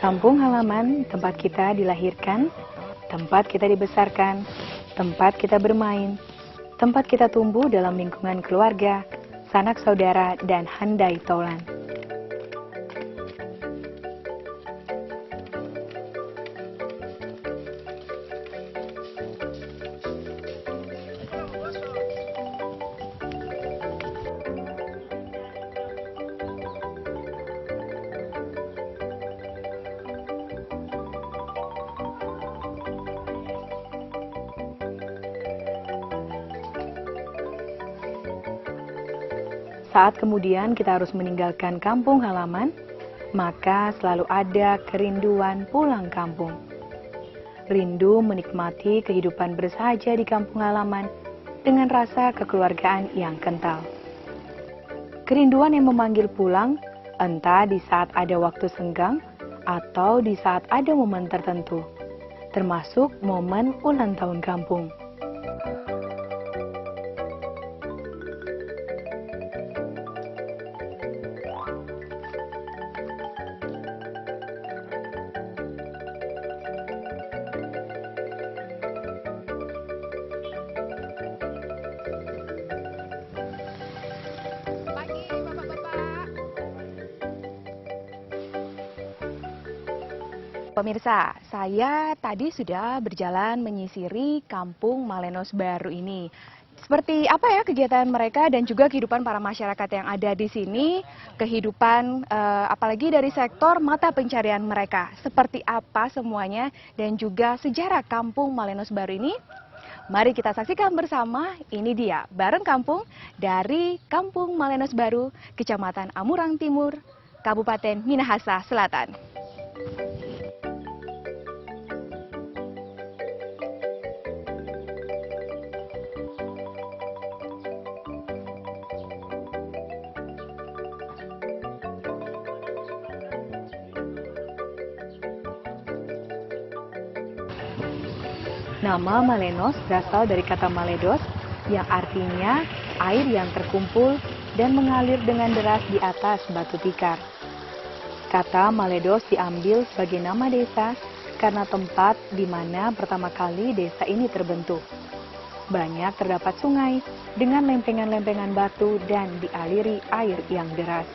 Kampung halaman, tempat kita dilahirkan, tempat kita dibesarkan, tempat kita bermain, tempat kita tumbuh dalam lingkungan keluarga, sanak saudara, dan handai taulan. Saat kemudian kita harus meninggalkan kampung halaman, maka selalu ada kerinduan pulang kampung. Rindu menikmati kehidupan bersahaja di kampung halaman dengan rasa kekeluargaan yang kental. Kerinduan yang memanggil pulang, entah di saat ada waktu senggang atau di saat ada momen tertentu, termasuk momen ulang tahun kampung. Pemirsa, saya tadi sudah berjalan menyisiri Kampung Malenos Baru ini. Seperti apa ya kegiatan mereka dan juga kehidupan para masyarakat yang ada di sini, kehidupan apalagi dari sektor mata pencarian mereka. Seperti apa semuanya dan juga sejarah Kampung Malenos Baru ini. Mari kita saksikan bersama, ini dia Bareng Kampung dari Kampung Malenos Baru, Kecamatan Amurang Timur, Kabupaten Minahasa Selatan. Nama Malenos berasal dari kata maledos yang artinya air yang terkumpul dan mengalir dengan deras di atas batu tikar. Kata maledos diambil sebagai nama desa karena tempat di mana pertama kali desa ini terbentuk. Banyak terdapat sungai dengan lempengan-lempengan batu dan dialiri air yang deras.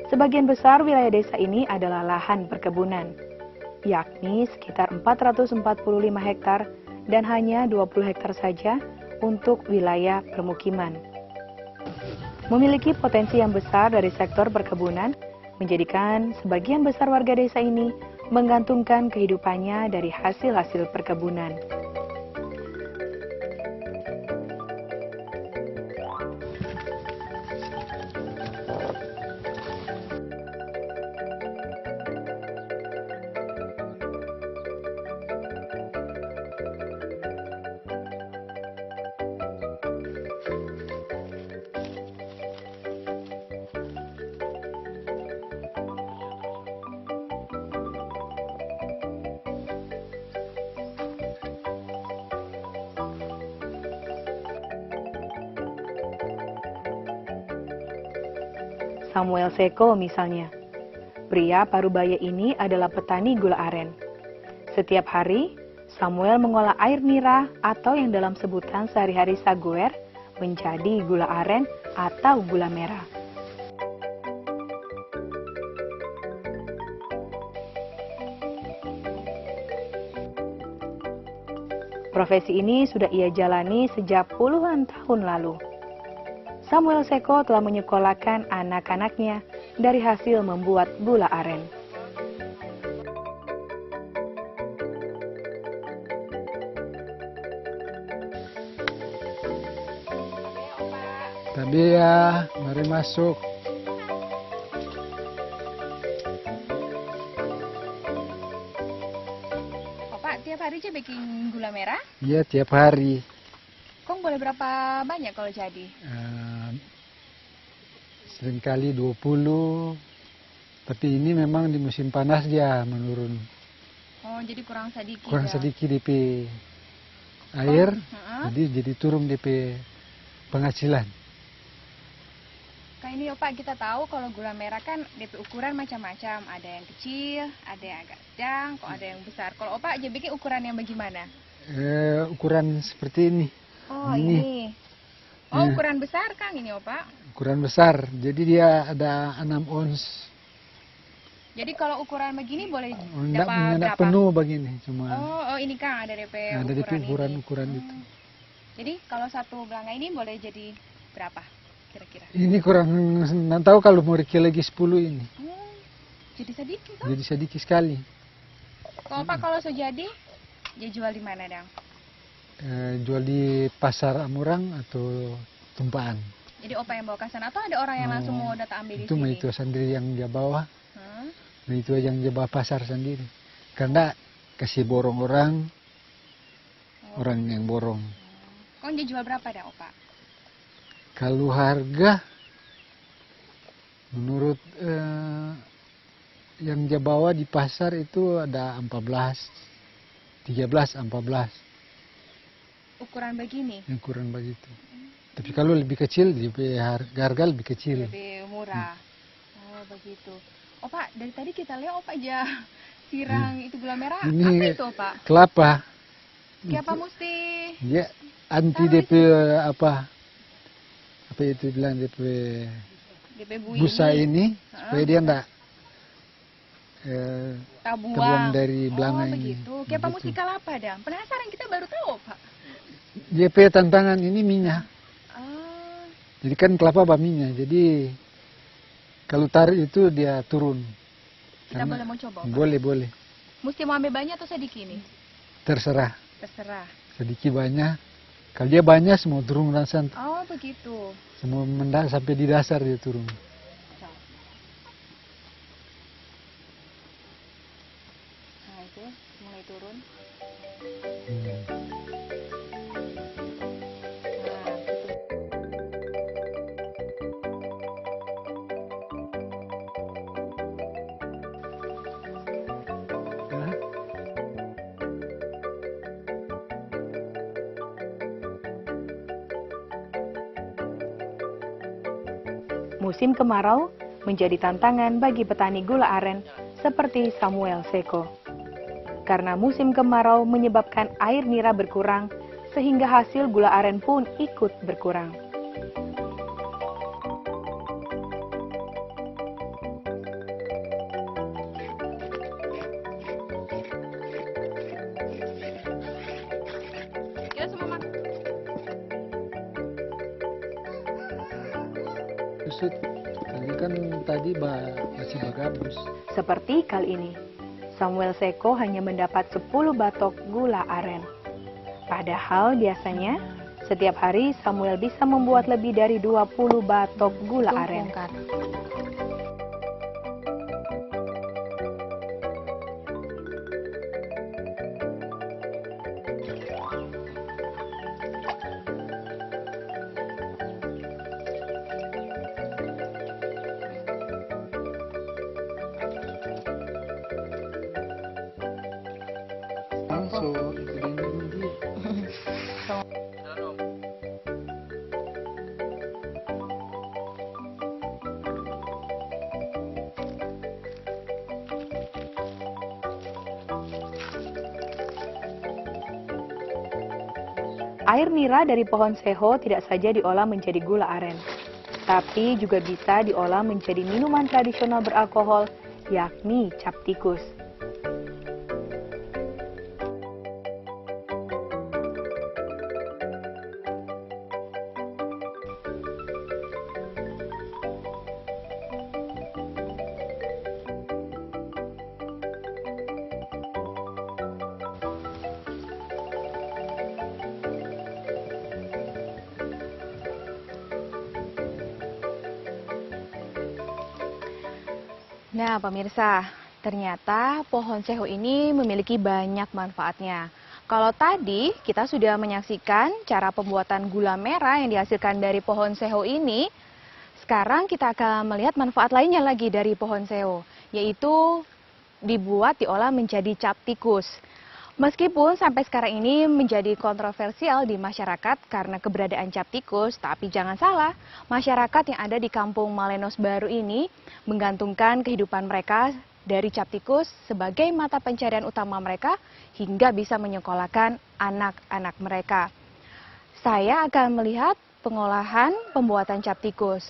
Sebagian besar wilayah desa ini adalah lahan perkebunan, yakni sekitar 445 hektar dan hanya 20 hektar saja untuk wilayah permukiman. Memiliki potensi yang besar dari sektor perkebunan, menjadikan sebagian besar warga desa ini menggantungkan kehidupannya dari hasil-hasil perkebunan. Samuel Seko misalnya. Pria parubaya ini adalah petani gula aren. Setiap hari, Samuel mengolah air nira atau yang dalam sebutan sehari-hari saguer menjadi gula aren atau gula merah. Profesi ini sudah ia jalani sejak puluhan tahun lalu. Samuel Seko telah menyekolahkan anak-anaknya dari hasil membuat gula aren. Tadi ya, mari masuk. Pak, tiap hari aja bikin gula merah? Iya, tiap hari. Kong boleh berapa banyak kalau jadi? Seringkali 20, tapi ini memang di musim panas dia menurun. Oh, jadi kurang sedikit Kurang ya? sedikit DP air, jadi turun DP penghasilan. Kayak ini ya Pak, kita tahu kalau gula merah kan DP ukuran macam-macam. Ada yang kecil, ada yang agak sedang, kok ada yang besar. Kalau Opa aja bikin ukuran yang bagaimana? Ukuran seperti ini. Oh ini. Oh ukuran besar Kang ini Opa. Ukuran besar, jadi dia ada 6 ons. Jadi kalau ukuran begini boleh Enggak dapat berapa? penuh begini, cuma Oh ini Kang ada DP ada ukuran ukuran ini. itu. Jadi kalau satu belanga ini boleh jadi berapa kira-kira? Ini kurang, nggak tahu kalau mau lagi 10 ini. Jadi sedikit kan? Jadi sedikit sekali. Kalau Pak kalau sudah jadi, dia jual di mana Dang? Jual di pasar Amurang atau Tumpaan. Jadi Opa yang bawa ke sana atau ada orang yang langsung mau datang ambil di Itu sini? itu sendiri yang dia bawa. Nah, itu yang dia bawa pasar sendiri. Karena kasih borong orang yang borong. Kau dia jual berapa Dang Opa? Kalau harga menurut yang dia bawa di pasar itu ada 13, 14. Ukuran begini? Yang kurang begitu. Tapi kalau lebih kecil, harga lebih kecil. Lebih murah. Oh begitu. Opa, dari tadi kita lihat Opa aja sirang itu gula merah. Ini apa itu Opa? Kelapa. Kenapa mesti? Dia anti DP apa itu bilang DP busa ini supaya dia enggak terbuang dari belanga ini. Begitu. Kenapa mesti kelapa Dang? Penasaran kita baru tahu Pak. DP tantangan ini minyak. Jadi kan kelapa minyak. Jadi kalau tarik itu dia turun. Kita boleh mau coba Pak? Boleh. Mesti mau ambil banyak atau sedikit ini? Terserah. Sedikit banyak. Kalau dia banyak semua turun langsung. Oh begitu. Semua sampai di dasar dia turun. Nah itu mulai turun. Musim kemarau menjadi tantangan bagi petani gula aren seperti Samuel Seko. Karena musim kemarau menyebabkan air nira berkurang, sehingga hasil gula aren pun ikut berkurang. Kita semua makan. Tadi masih bagabus. Seperti kali ini, Samuel Seko hanya mendapat 10 batok gula aren. Padahal biasanya, setiap hari Samuel bisa membuat lebih dari 20 batok gula aren. Air nira dari pohon seho tidak saja diolah menjadi gula aren, tapi juga bisa diolah menjadi minuman tradisional beralkohol, yakni cap tikus. Nah pemirsa, ternyata pohon seho ini memiliki banyak manfaatnya. Kalau tadi kita sudah menyaksikan cara pembuatan gula merah yang dihasilkan dari pohon seho ini, sekarang kita akan melihat manfaat lainnya lagi dari pohon seho, yaitu diolah menjadi cap tikus. Meskipun sampai sekarang ini menjadi kontroversial di masyarakat karena keberadaan cap tikus, tapi jangan salah, masyarakat yang ada di Kampung Malenos Baru ini menggantungkan kehidupan mereka dari cap tikus sebagai mata pencarian utama mereka hingga bisa menyekolahkan anak-anak mereka. Saya akan melihat pengolahan pembuatan cap tikus.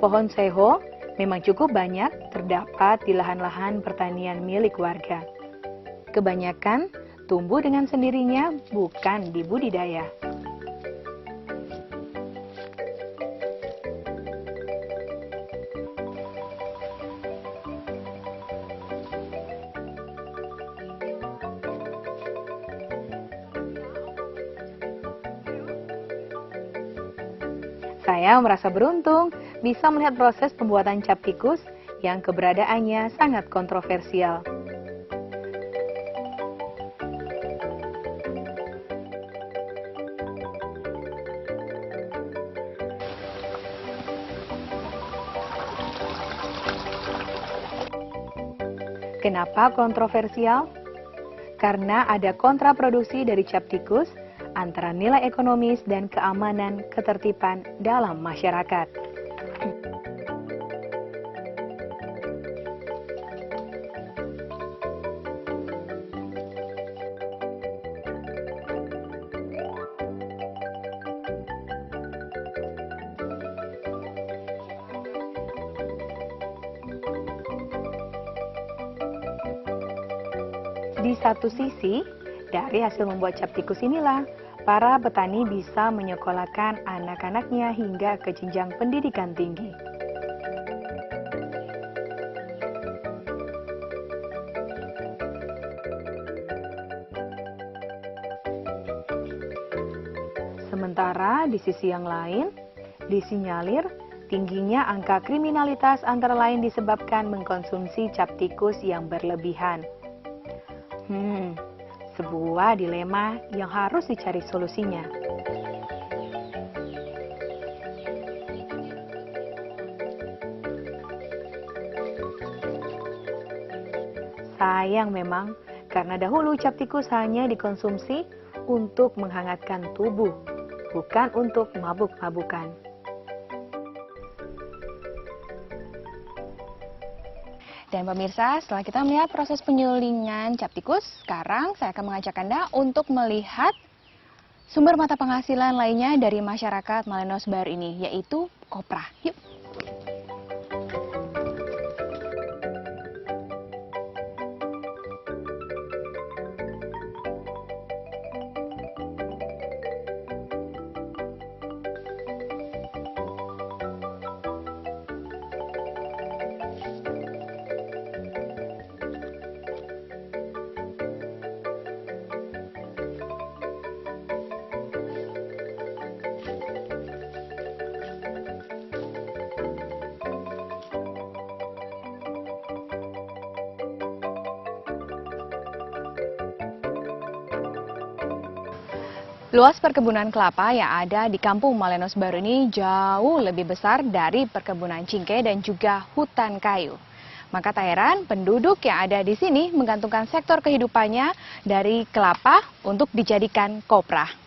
Pohon seho memang cukup banyak terdapat di lahan-lahan pertanian milik warga. Kebanyakan tumbuh dengan sendirinya, bukan dibudidaya. Saya merasa beruntung bisa melihat proses pembuatan cap tikus yang keberadaannya sangat kontroversial. Kenapa kontroversial? Karena ada kontraproduksi dari cap tikus antara nilai ekonomis dan keamanan ketertiban dalam masyarakat. Di satu sisi, dari hasil membuat cap tikus inilah, para petani bisa menyekolahkan anak-anaknya hingga ke jenjang pendidikan tinggi. Sementara di sisi yang lain, disinyalir tingginya angka kriminalitas antara lain disebabkan mengkonsumsi cap tikus yang berlebihan. Sebuah dilema yang harus dicari solusinya. Sayang memang, karena dahulu cap tikus hanya dikonsumsi untuk menghangatkan tubuh, bukan untuk mabuk-mabukan. Dan pemirsa, setelah kita melihat proses penyulingan cap tikus, sekarang saya akan mengajak Anda untuk melihat sumber mata penghasilan lainnya dari masyarakat Malenos Baru ini, yaitu kopra. Yuk! Luas perkebunan kelapa yang ada di Kampung Malenos Baru ini jauh lebih besar dari perkebunan cingkeh dan juga hutan kayu. Maka tak heran penduduk yang ada di sini menggantungkan sektor kehidupannya dari kelapa untuk dijadikan kopra.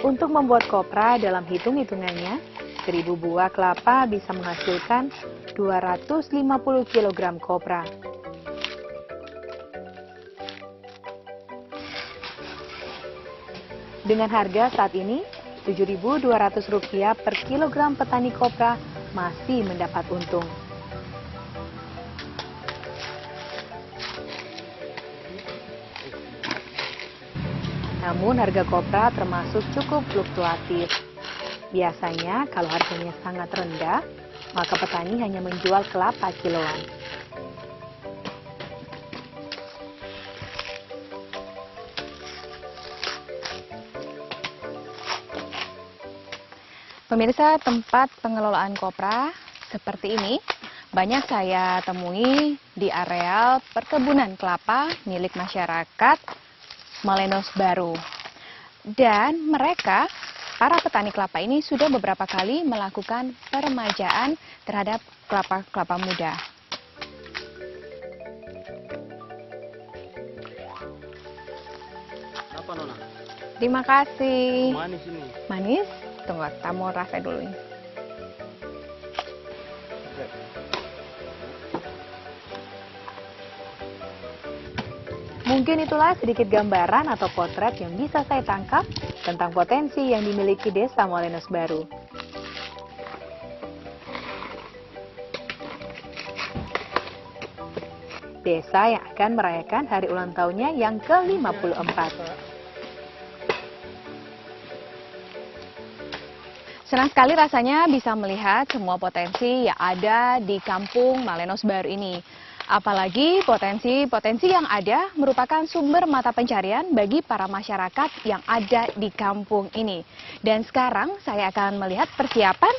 Untuk membuat kopra dalam hitung-hitungannya, 1000 buah kelapa bisa menghasilkan 250 kg kopra. Dengan harga saat ini, Rp7.200 per kilogram, petani kopra masih mendapat untung. Namun harga kopra termasuk cukup fluktuatif. Biasanya kalau harganya sangat rendah, maka petani hanya menjual kelapa kiloan. Pemirsa, tempat pengelolaan kopra seperti ini banyak saya temui di areal perkebunan kelapa milik masyarakat Malenos Baru. Dan mereka, para petani kelapa ini sudah beberapa kali melakukan peremajaan terhadap kelapa-kelapa muda. Apa Nona? Terima kasih. Manis ini. Manis? Tunggu, kita mau rasa dulu ini. Mungkin itulah sedikit gambaran atau potret yang bisa saya tangkap tentang potensi yang dimiliki Desa Malenos Baru. Desa yang akan merayakan hari ulang tahunnya yang ke-54. Senang sekali rasanya bisa melihat semua potensi yang ada di kampung Malenos Baru ini. Apalagi potensi-potensi yang ada merupakan sumber mata pencarian bagi para masyarakat yang ada di kampung ini. Dan sekarang saya akan melihat persiapan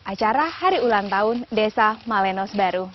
acara hari ulang tahun Desa Malenos Baru.